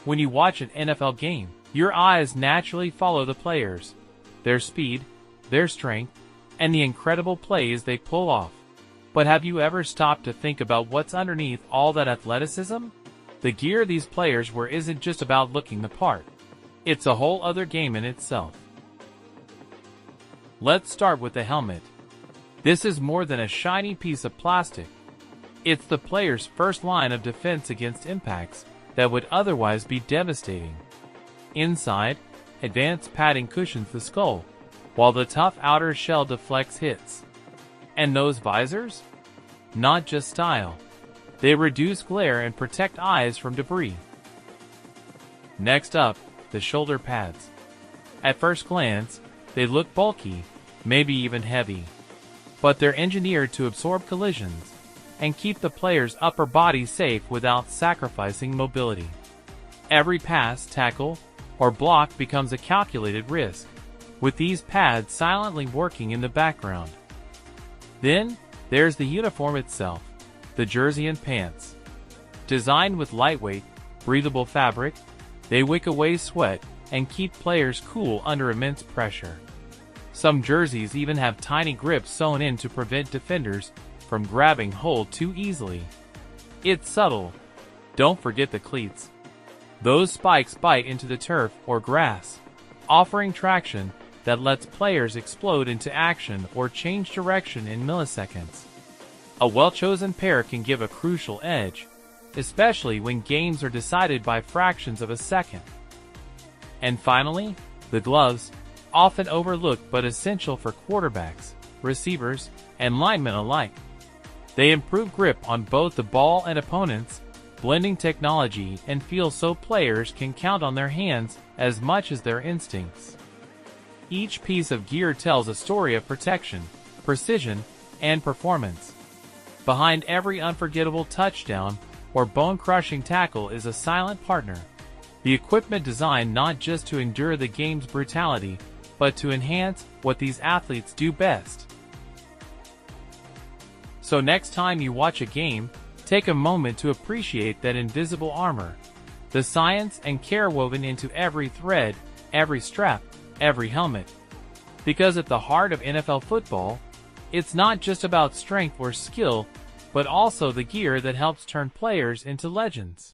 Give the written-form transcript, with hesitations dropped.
When you watch an NFL game, your eyes naturally follow the players, their speed, their strength, and the incredible plays they pull off. But have you ever stopped to think about what's underneath all that athleticism? The gear these players wear isn't just about looking the part. It's a whole other game in itself. Let's start with the helmet. This is more than a shiny piece of plastic. It's the player's first line of defense against impacts that would otherwise be devastating. Inside, advanced padding cushions the skull, while the tough outer shell deflects hits. And those visors? Not just style. They reduce glare and protect eyes from debris. Next up, the shoulder pads. At first glance, they look bulky, maybe even heavy. But they're engineered to absorb collisions and keep the player's upper body safe without sacrificing mobility. Every pass, tackle, or block becomes a calculated risk, with these pads silently working in the background. Then, there's the uniform itself, the jersey and pants. Designed with lightweight, breathable fabric, they wick away sweat and keep players cool under immense pressure. Some jerseys even have tiny grips sewn in to prevent defenders from grabbing hold too easily. It's subtle. Don't forget the cleats. Those spikes bite into the turf or grass, offering traction that lets players explode into action or change direction in milliseconds. A well-chosen pair can give a crucial edge, especially when games are decided by fractions of a second. And finally, the gloves, often overlooked but essential for quarterbacks, receivers, and linemen alike. They improve grip on both the ball and opponents, blending technology and feel so players can count on their hands as much as their instincts. Each piece of gear tells a story of protection, precision, and performance. Behind every unforgettable touchdown or bone-crushing tackle is a silent partner. The equipment designed not just to endure the game's brutality, but to enhance what these athletes do best. So next time you watch a game, take a moment to appreciate that invisible armor, the science and care woven into every thread, every strap, every helmet. Because at the heart of NFL football, it's not just about strength or skill, but also the gear that helps turn players into legends.